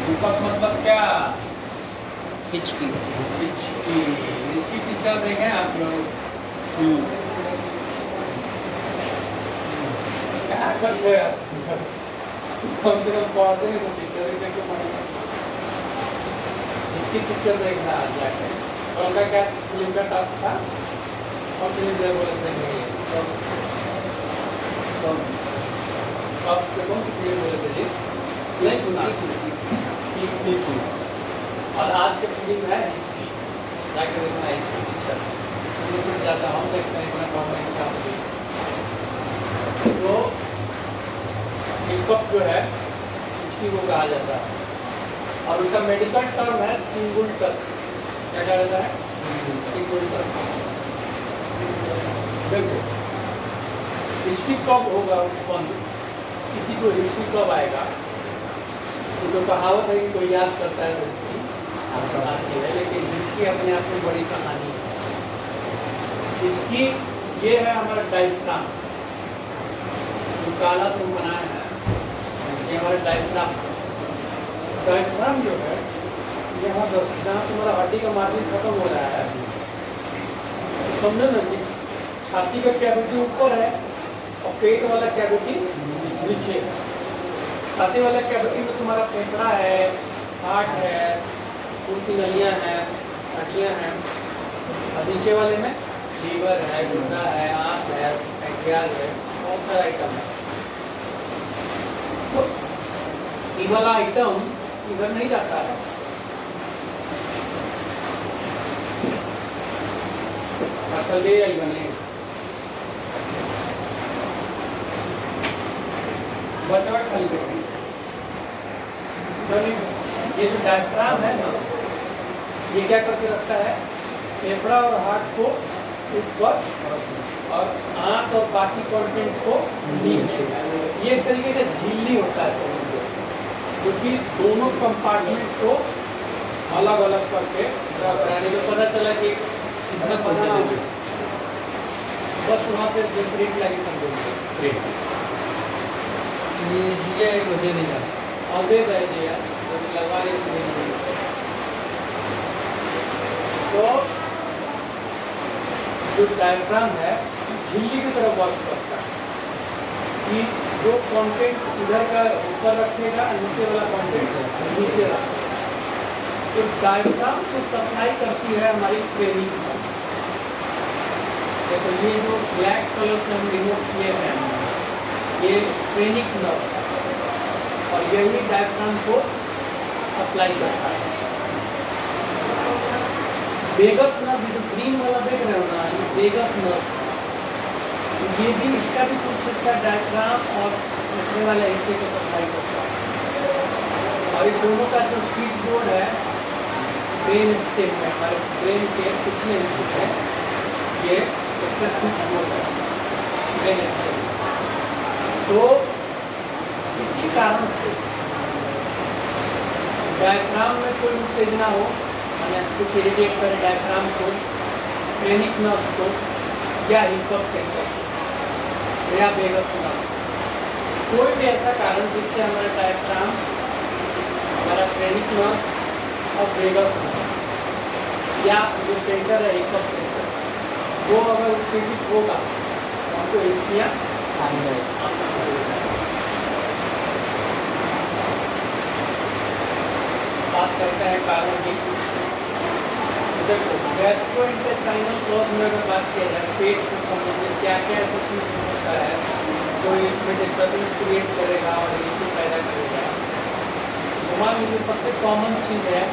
दीपक मतलब क्या? हिचकी। हिचकी। हिचकी पिक्चर देखें आप लोग? क्या करते हैं? कम से कम पढ़ते हैं तो पिक्चर ही देख के पढ़ेंगे। हिचकी पिक्चर देखना आज जाके। और उनका क्या फिल्म का टास्क था? और फिल्म दे बोले थे नहीं तो आप कौन सी फिल्म बोले थे जी? नहीं सुना। और आज की फिल्म है हिचकी। जाके देखना हिचकी पिक्चर। फिर जाता हम देखते हैं इतना गवर्नमेंट का। तो हिकअप जो है हिचकी को कहा जाता है और उसका मेडिकल टर्म है सिंगुल्टस। क्या कहा जाता है? सिंगुल्टस। देखो हिचकी कब होगा उत्पन्न, किसी को हिचकी कब आएगा? तो जो कहावत है कि कोई याद करता है तो हिचकी आती है, लेकिन हिचकी अपने आप में बड़ी कहानी है। हिचकी ये है हमारा डायफ्राम, जो काला से बनाया है, ये हमारा डायफ्राम। डायफ्राम जो है यहाँ जहाँ तुम्हारा हड्डी का मार्जिन खत्म हो रहा है, तो समझो ना कि छाती का कैविटी ऊपर है और पेट वाला कैविटी नीचे है। छाती वाला कैविटी में तुम्हारा फेफड़ा है, हार्ट है, खून की नलियाँ हैं, हड्डियाँ हैं, और नीचे वाले में लीवर है, गुर्दा है, आँख है, पैंक्रियाज है, बहुत सारा आइटम है। तो ये वाला आइटम इधर नहीं जाता है, अच्छा ले आई बने बचवा खाली करेंगे। ये जो डायफ्राम है ना, ये क्या करके रखता है? फेफड़ा और हार्ट को ऊपर और आंत और बाकी कंटेंट को नीचे। ये एक तरीके का झिल्ली होता है, क्योंकि दोनों कंपार्टमेंट को अलग अलग करके यानी जो पता चला कि कितना पता बस वहाँ से जो प्रिंट लगी प्रिंट ये मुझे नहीं जाता और दे दे यार लगवा रही तो जो डायफ्राम है झिल्ली की तरह वर्क करता है कि जो कंटेंट इधर का ऊपर रखेगा, नीचे वाला कंटेंट नीचे रखेगा। तो डायफ्राम को सप्लाई करती है हमारी फ्रेमिंग। देखो ये जो ब्लैक कलर से हम रिमूव किए हैं, ये फ्रेनिक नर्व और यही डायफ्राम को सप्लाई करता है। वेगस नर्व जो ग्रीन वाला देख रहे हो ना, ये वेगस नर्व, ये भी इसका भी कुछ हिस्सा डायफ्राम और रखने वाले हिस्से को सप्लाई करता है। और ये दोनों का जो स्विच बोर्ड है ब्रेन स्टेम में, हमारे ब्रेन के पिछले हिस्से में ये इसका स्विच बोर्ड है ब्रेन स्टेम। तो इसी कारण से डायफ्राम में कोई उत्तेजना हो या कुछ इरिटेट करे डायफ्राम को, फ्रेनिक नर्व को या हिकअप सेंटर या वेगस नर्व, कोई भी ऐसा कारण जिससे हमारा डायफ्राम, हमारा फ्रेनिक नर्व और वेगस नर्व या जो सेंटर है हिकअप सेंटर, वो अगर उत्तेजित होगा तो हमको हिचकियाँ बात करते हैं कारण की। देखो गैस्ट्रोइंटेस्टाइनल क्लॉज में अगर बात किया जाए, पेट से संबंधित क्या क्या ऐसा चीज हो सकता है जो इसमें डिस्टर्बेंस क्रिएट करेगा और इसको पैदा करेगा। तो मान लीजिए सबसे कॉमन चीज़ है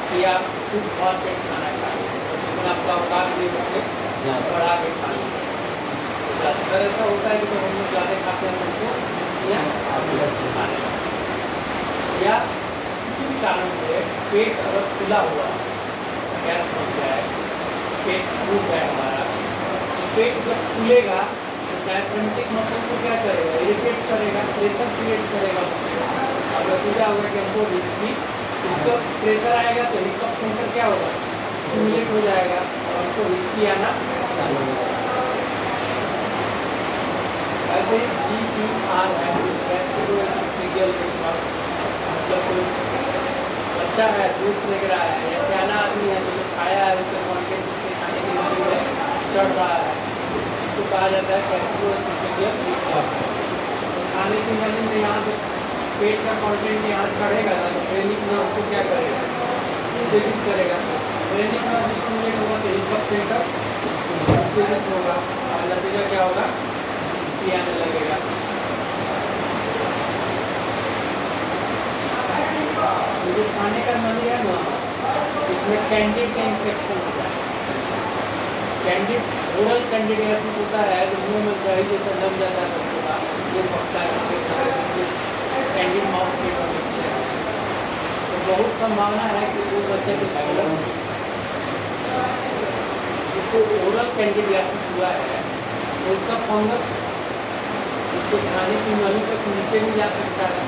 कि आप कुछ बहुत पेट खाना खाएं, लेकिन आपका अवकाश भी उससे बढ़ा के खाना। अगर ऐसा होता है कि जब हम लोग ज़्यादा खाते हैं तो खाने या किसी भी कारण से पेट अगर खुला हुआ, गैस बन जाए, पेट फूल जाए हमारा, तो पेट जब खुलेगा तो डायफ्रेगमेटिक मसल को क्या करेगा? इरिटेट करेगा, प्रेशर क्रिएट करेगा। अगर पूजा होगा कि हमको हिचकी, इसका प्रेशर आएगा तो हिकअप सेंटर क्या होगा? स्टिमुलेट हो जाएगा और हमको हिचकी आना चालू हो जाएगा। ऐसे GER है, गैस्ट्रोएसोफेजियल रिफ्लक्स, मतलब बच्चा है दूध लेग रहा है, या सियाना आदमी है जो खाया है उसके कॉन्टेंट उसके खाने की नली में चढ़ रहा है, उसको कहा जाता है गैस्ट्रोएसोफेजियल रिफ्लक्स। तो खाने की नली में यहाँ से पेट का कॉन्टेंट यहाँ चढ़ेगा ना, तो फ्रेनिक नर्व को क्या करेगा, उत्तेजित करेगा। फ्रेनिक नर्व स्टिमुलेट होगा तो हिपक सेंटर उत्तेजित होगा और नतीजा क्या होगा, हिचकी आने लगेगा। जो खाने का नली है ना, इसमें कैंडिड का इन्फेक्शन होता है। कैंडिड ओरल कैंडिडियासिस होता है, जो मुंह में दही जैसा जम जाता है बच्चों का, वो पकता है कैंडिड माउथ के होने की। तो बहुत संभावना है कि वो बच्चे के जिसको ओरल कैंडिडियासिस हुआ है, तो उसका फंगस उसको खाने की नली तक नीचे भी जा सकता है,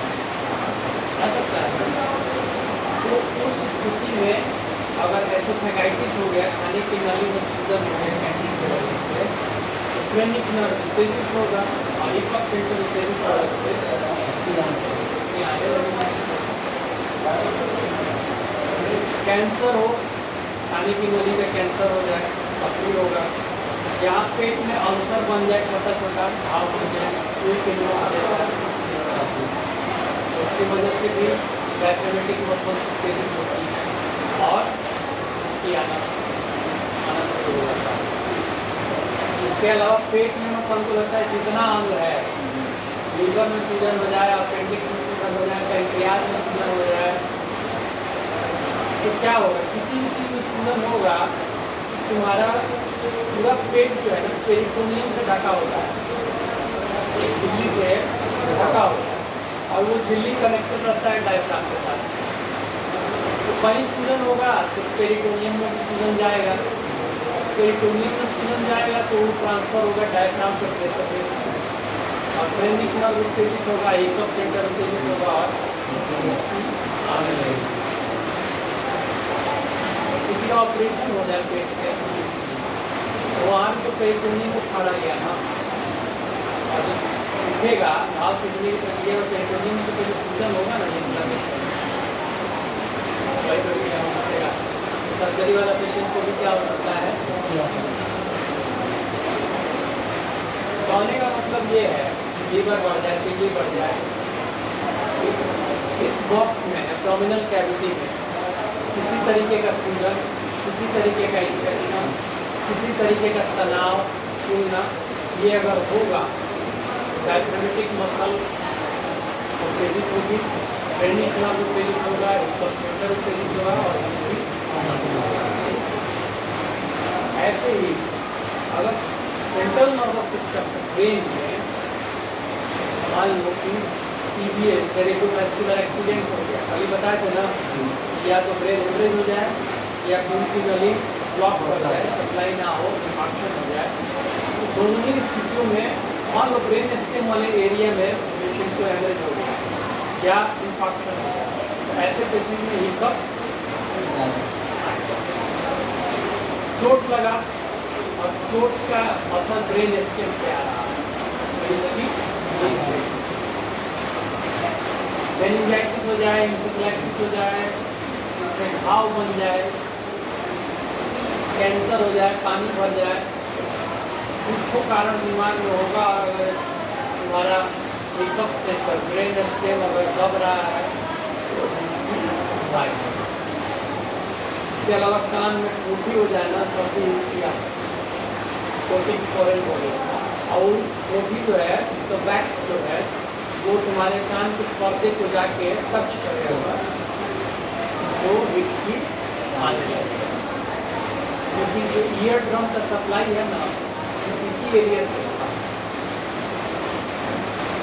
आ सकता है। तो उस स्थिति में अगर एसोफेगाइटिस हो गया, खाने की नली में सूजन हो गया कैंडिड की वजह से, तो फ्रेनिक नर्व उत्तेजित होगा और हिपक सेंटर उत्तेजित होगा, कैंसर हो, खाने की नली का कैंसर हो जाए, पथरी होगा, यहाँ पेट में अल्सर बन जाए, छोटा छोटा घाव बन जाए, सुई के नोक जैसा, उसकी वजह से भी डायफ्रामेटिक मसल्स उत्तेजित होती है और इसकी आना शुरू हो जाता है। इसके अलावा पेट में अपन को लगता है जितना अंग है, लीवर में सूजन हो जाए, अपेंडिक्स में सूजन हो जाए, पैंक्रियाज में सूजन हो जाए, तो क्या होगा, किसी भी चीज़ में सूजन होगा, तुम्हारा पूरा पेट जो है ना पेरिटोनियम से ढका होता है, एक झिल्ली से ढका होता है और वो झिल्ली कनेक्टेड रहता है डायफ्राम के साथ। तो कहीं सूजन होगा तो पेरिटोनियम में भी सूजन जाएगा, पेरिटोनियम में सूजन जाएगा तो वो ट्रांसफर होगा डायफ्राम के प्रेशर पे और फ्रेनिक नर्व उत्तेजित होगा, हिपक सेंटर उत्तेजित होगा और आने लगेगा। किसी का ऑपरेशन हो जाए पेट के, वो आम तो पेरिटोनियम को फाड़ा गया ना, और जब उठेगा घाव सूखने की प्रक्रिया में पेरिटोनियम से पहले सूजन होगा ना, इन्फ्लेमेशन वही प्रक्रिया में उठेगा। सर्जरी वाला पेशेंट को भी क्या हो सकता है, कहने का मतलब ये है लीवर बढ़ जाए, किडनी बढ़ जाए। इस बॉक्स में एब्डोमिनल कैविटी में किसी तरीके का सूजन, किसी तरीके का इन्फेक्शन, किसी तरीके का तनाव, फूलना, ये अगर होगा, डायफ्रामेटिक मसल उत्तेजित होगी, फ्रेनिक नर्व उत्तेजित होगा, हिपक सेंटर उत्तेजित होगा और ऐसे ही अगर सेंट्रल नर्वस सिस्टम ब्रेन में मान लो कि सीबीएस सेरेब्रोवास्कुलर एक्सीडेंट हो गया, अभी बताए थे ना, या तो ब्रेन हेमरेज हो जाए या खून की नली ब्लॉक हो जाए, सप्लाई ना हो, इंफेक्शन हो जाए, तो दोनों ही स्थितियों में मान लो ब्रेन स्टेम वाले एरिया में पेशेंट को हेमरेज हो गया या इंफेक्शन हो गया, तो ऐसे पेशेंट में हिपक चोट लगा और चोट का असर ब्रेन स्टेम पे आ रहा है, मेनिंजाइटिस हो जाए, इंसेफ्लाइटिस हो जाए, उसमें घाव बन जाए, कैंसर हो जाए, पानी भर जाए, कुछ कारण दिमाग में होगा, अगर तुम्हारा हिपक सेंटर ब्रेन स्टेम अगर दब रहा है तो इसके अलावा कान में टूटी हो जाए ना, तब भी इसकी कोटिक फॉरेन बॉडी और वो भी जो है तो वैक्स जो है वो तुम्हारे कान के पर्दे को जाके टच करेगा तो हिचकी आने लगेगा, क्योंकि जो ईयर ड्रम का सप्लाई है ना इसी एरिया से,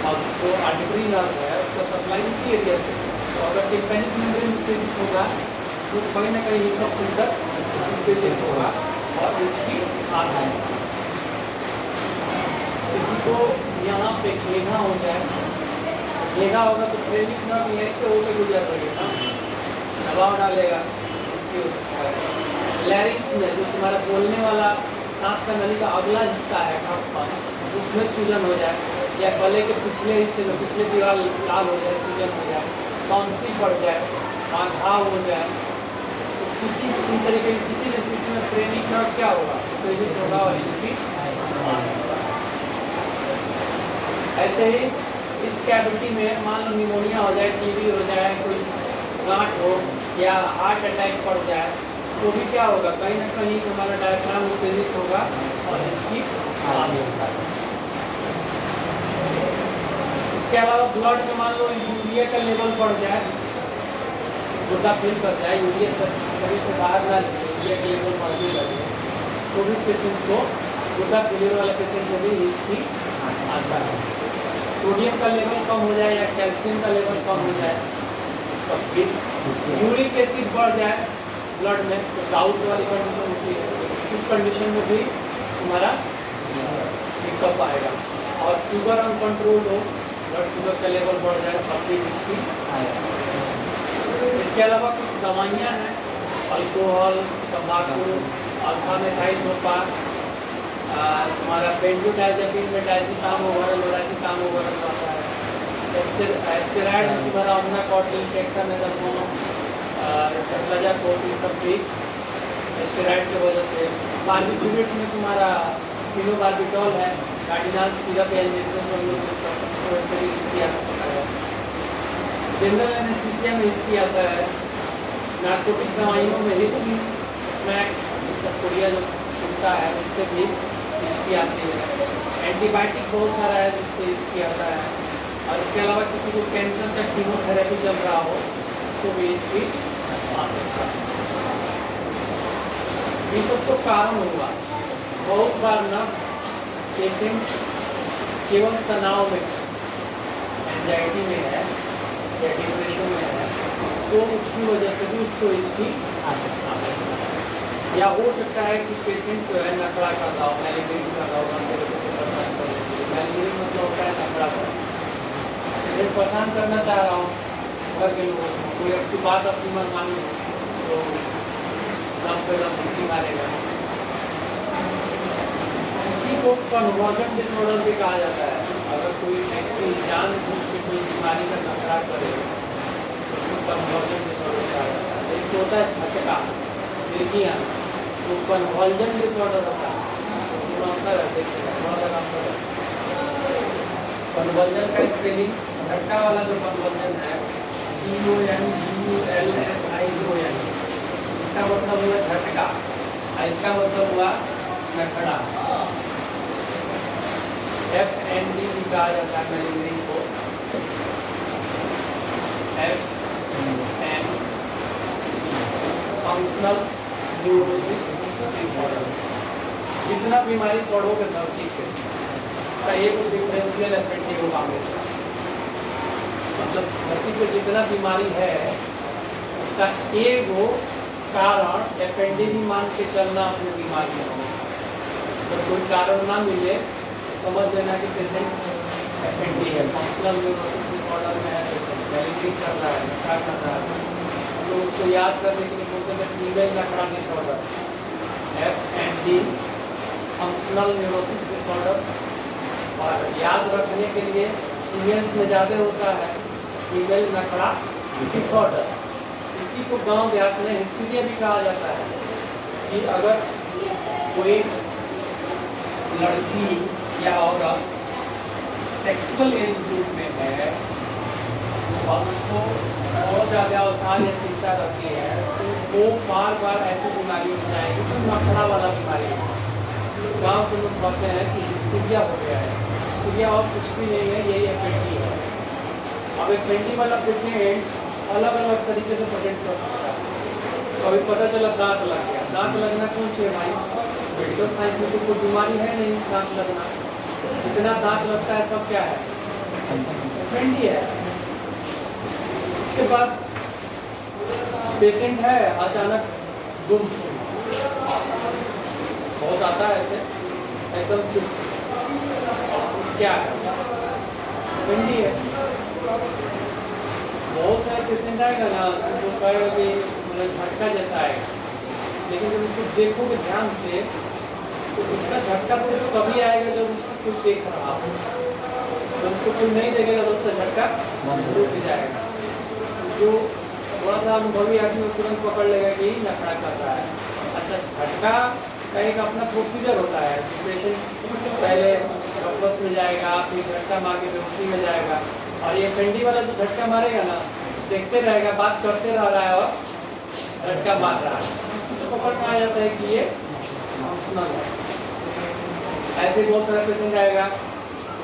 और जो आर्टरी नर्व है उसका सप्लाई इसी एरिया से, तो अगर टिम्पैनिक मेम्ब्रेन उत्तेजित होगा तो कहीं ना कहीं हिपक सेंटर उत्तेजित होगा और हिचकी आ जाएगा। किसी को यहाँ पे घेघा हो जाए, घेघा होगा तो फ्रेनिक नर्व ये से होकर गुजर रहेगा, दबाव डालेगा, उसकी हो सकता है। लैरिंक्स में जो तुम्हारा बोलने वाला सांस का नली का अगला हिस्सा है ढक्कन, उसमें सूजन हो जाए, या गले के पिछले हिस्से में पिछले दीवार लाल हो जाए, सूजन हो जाए, टॉन्सिल बढ़ जाए, घाव हो जाए, तो किसी भी तरीके की किसी भी स्थिति में ट्रेनिंग का क्या होगा, प्रेरित होगा और इसकी ऐसे ही इस कैविटी में मान लो निमोनिया हो जाए, टीबी हो जाए, कोई गांठ हो या हार्ट अटैक पड़ जाए, तो भी क्या होगा, कहीं ना कहीं हमारा डायफ्राम उत्तेजित होगा और इसकी इसके अलावा ब्लड में मान लो यूरिया का लेवल बढ़ जाए, गुर्दा फिल कर जाए, यूरिया शरीर से बाहर ना निकले, यूरिया का लेवल बढ़ने लगे, तो भी पेशेंट को गुर्दा फेलियर वाला पेशेंट को भी हिस्ट्री आता है। सोडियम का लेवल कम हो जाए या कैल्शियम का लेवल कम हो जाए, तो फिर यूरिक एसिड बढ़ जाए ब्लड में, तो डाउट वाली कंडीशन होती है, इस कंडीशन में भी हमारा दिक्कत आएगा। और शुगर अनकंट्रोल हो, ब्लड शुगर का लेवल बढ़ जाए, तब भी हिस्ट्री आएगा। इसके अलावा कुछ दवाइयाँ हैं, अल्कोहल, तम्बाकू, अल्फा मेथाइल धूम्रपान, हमारा बेंजोडाइजेपिन में डायजिपाम वगैरह, लोराजिपाम वगैरह आता है, स्टेरॉइड में तुम्हारा ओनाकॉर्टिल, डेक्सामेथासोन, प्लाजाकोल, सब भी स्टेरॉइड की वजह से। बार्बिट्यूरेट में तुम्हारा फिनोबार्बिटॉल है, कार्डिनल सिरप या इंजेक्शन हम लोग हिस्ट्री आ सकता है। जनरल एनेस्थीसिया में हिस्ट्री आता है, नार्कोटिक दवाइयों में हिस्ट्री, स्मैक, कोरिया जो सुनता है उससे भी हिस्ट्री आती है। एंटीबायोटिक बहुत सारा है जिससे हिस्ट्री आता है, और इसके अलावा किसी को कैंसर का कीमोथेरेपी चल रहा हो तो भी हिस्ट्री आ सकता है। ये सब तो कारण होगा। बहुत बार ना पेशेंट केवल तनाव में, एंजाइटी में है या डिप्रेशन में है, तो उसकी वजह से भी उसको हिस्ट्री आ सकता है। या हो सकता है कि पेशेंट जो है नखड़ा कर रहा हो, मैलिग्रेन कर रहा हो, मैलिग्रेन मतलब होता है नखड़ा कर, मैं परेशान करना चाह रहा हूँ घर के लोगों को, कोई आपकी बात अपनी मन मानी तो दम पे दम हिस्ट्री मारेगा। इसी को कन्वर्जन डिसऑर्डर भी कहा जाता है। अगर कोई व्यक्ति जानबूझ के कोई बीमारी का नखरा करे तो उसको कन्वर्जन डिसऑर्डर कहा जाता है। एक होता है झटका, मिर्गियाँ, तो कन्वर्जन डिसऑर्डर होता है, तो अंतर है, देखिएगा थोड़ा सा अंतर है। कन्वर्जन का स्पेलिंग झटका वाला जो कन्वर्जन है, CONVULSION, इसका मतलब हुआ झटका, इसका मतलब हुआ नखड़ा। FND भी कहा जाता है मैलिग्रेन को, FN फंक्शनल न्यूरोसिस डिसऑर्डर। जितना बीमारी पढ़ोगे तब ठीक है, एक डिफरेंशियल एफेक्टिव होगा हमेशा, मतलब धरती पे जितना बीमारी है उसका एक वो कारण एपेंडिजी मान के चलना अपनी बीमारी में हो। तो कोई कारण ना मिले समझ लेना कि पेशेंट एपेंडी है, फंक्शनल न्यूरोसिस डिसऑर्डर में है, मैलिग्रेन कर रहा है, नखरा कर रहा है। हम लोग उसको याद करने के लिए बोलते हैं फीमेल नखरा disorder, FND functional neurosis disorder. और याद रखने के लिए फीमेल्स में ज़्यादा होता है फीमेल नखरा डिसऑर्डर। इसी को गांव देहात में हिस्टीरिया भी कहा जाता है कि अगर कोई लड़की या औरत सेक्सुअल एज ग्रुप में है और उसको बहुत ज़्यादा अवसाद या चिंता रहती है, तो वो बार बार ऐसी बीमारी हो जाएगी तो नखरा वाला बीमारी है। गाँव के लोग कहते हैं कि हिस्टीरिया हो गया है। हिस्टीरिया और कुछ भी नहीं है, यही एपेंडी है। अब एपेंडी वाला पेशेंट अलग अलग तरीके से प्रेजेंट कर सकता है। कभी पता चला दांत लग गया, दांत लगना कौन सी है भाई? मेडिकल साइंस में तो कोई बीमारी है नहीं दांत लगना, जितना दांत लगता है सब क्या है? एपेंडी है। उसके बाद पेशेंट है अचानक गुमसुम, बहुत आता है ऐसे एकदम चुप, क्या है? एपेंडी है। बहुत सारे पेशेंट आएगा ना तो कहेगा कि मतलब झटका जैसा आएगा, लेकिन जब उसको देखोगे ध्यान से तो उसका झटका सिर्फ तभी आएगा जब उसको कुछ देख रहा हो। जब उसको कोई नहीं देखेगा तो उसका झटका रुक जाएगा। जो थोड़ा सा अनुभवी आदमी वो तुरंत पकड़ लेगा कि नखड़ा कर रहा है। अच्छा, झटका का एक अपना प्रोसीजर होता है कि पेशेंट पहले गपवत में जाएगा, फिर झटका मार के बेहोशी में जाएगा, और ये पेंडी वाला जो झटका मारेगा ना, देखते रहेगा, बात करते रह रहा है और झटका मार रहा है, इसको पकड़ में आ जाता है कि ये फंक्शनल है। ऐसे बहुत सारा पेशेंट आएगा,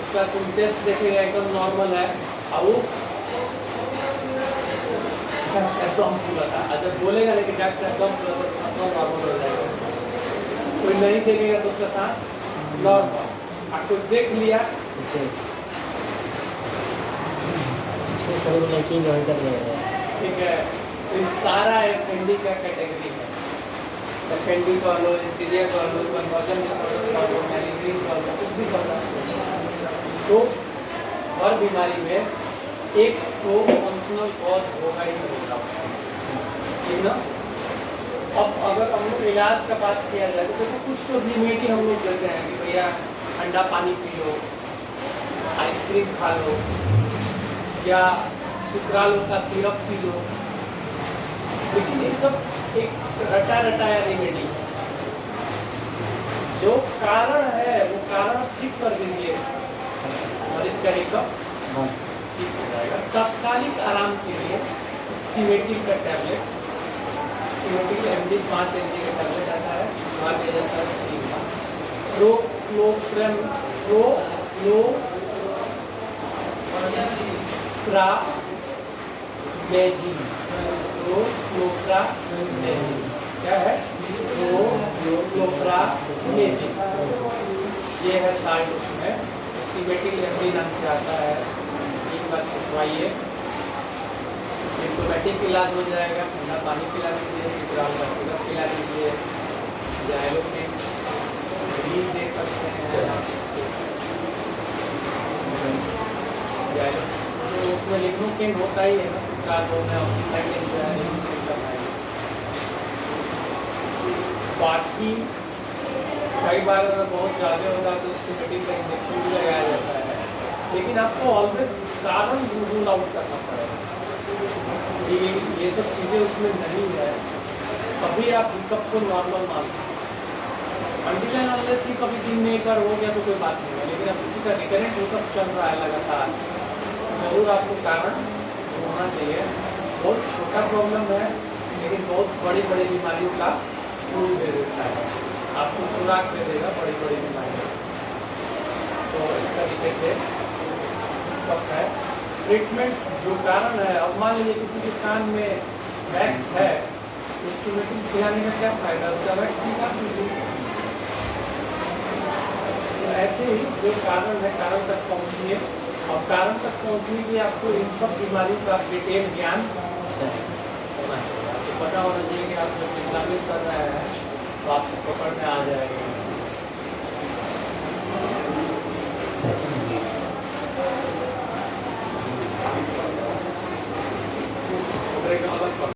उसका तुम टेस्ट देखेगा एकदम नॉर्मल है, और वो एकदम फूला था, जब बोलेगा लेकिन डॉक्टर एकदम फूला तो सांस नॉर्मल हो जाएगा। कोई नहीं देखेगा तो उसका सांस नॉर्मल, आपको देख लिया ठीक है। तो ये सारा एफएनडी का कैटेगरी है। एफएनडी का लो, हिस्टीरिया का लो, कन्वर्जन डिसऑर्डर का लो, मैलिग्रीन का लो, कुछ भी कर सकते हैं। तो हर बीमारी में एक तो फंक्शनल कॉज होगा ही होगा, ठीक ना। अब अगर हम लोग इलाज का बात किया जाए तो देखो कुछ तो रेमेडी हम लोग देते हैं कि भैया ठंडा पानी पी लो, आइसक्रीम खा लो, या सुक्राल का सिरप पी लो, लेकिन ये सब एक रटाया रेमेडी है। जो कारण है वो कारण ठीक कर देंगे, मरीज का रिकवर ठीक हो जाएगा। तात्कालिक आराम के लिए स्टीमेटिल का टैबलेट, स्टीमेटिल MD 5 mg का टैबलेट आता है, वहाँ दिया जाता है स्टीम का। क्या है? प्रोफ्लोक्रामेजिन, ये है साइड उसमें, स्टीमेटिल MD नाम से आता है, एक बार खुशवाइए, सिम्टोमेटिक इलाज हो जाएगा, ठंडा पानी पिला दीजिए, सुक्राल का सिरप पिला दीजिए, जाइलोकेन भी दे सकते हैं, तो उसमें लिग्नोकेन होता ही है ना, सुक्राल हो में ऑक्सीटाइलिन जो है लिग्नोकेन का है। बाकी कई बार अगर बहुत ज़्यादा होगा तो स्टीमेटिक का इंजेक्शन भी लगाया जाता है, लेकिन आपको ऑलवेज कारण रूल आउट करना पड़ेगा कि ये सब चीज़ें उसमें नहीं है, तभी आप हिकअप को नॉर्मल मानते हैं। अनटिल एंड अनलेस कि कभी दिन में एक बार हो गया तो कोई बात नहीं है, लेकिन अब किसी का रिकरेंट हिकअप चल रहा है लगातार, जरूर आपको कारण होना चाहिए। बहुत छोटा प्रॉब्लम है लेकिन बहुत बड़ी बड़ी बीमारियों का रूल दे देता है, आपको सुराग दे देगा बड़ी बड़ी बीमारियों। तो इस तरीके से है ट्रीटमेंट जो कारण है। अब मान लीजिए किसी के कान में वैक्स है, उसको मेडिसिन खिलाने का क्या फायदा, उसका वैक्स निकाल दीजिए। तो ऐसे ही जो कारण है, कारण तक पहुँचिए, और कारण तक पहुँचने के लिए आपको इन सब बीमारियों का डिटेल ज्ञान होना चाहिए। आपको पता होना चाहिए कि आप जब इस्लामिक कर रहे हैं तो आपको पकड़ में आ जाएगा।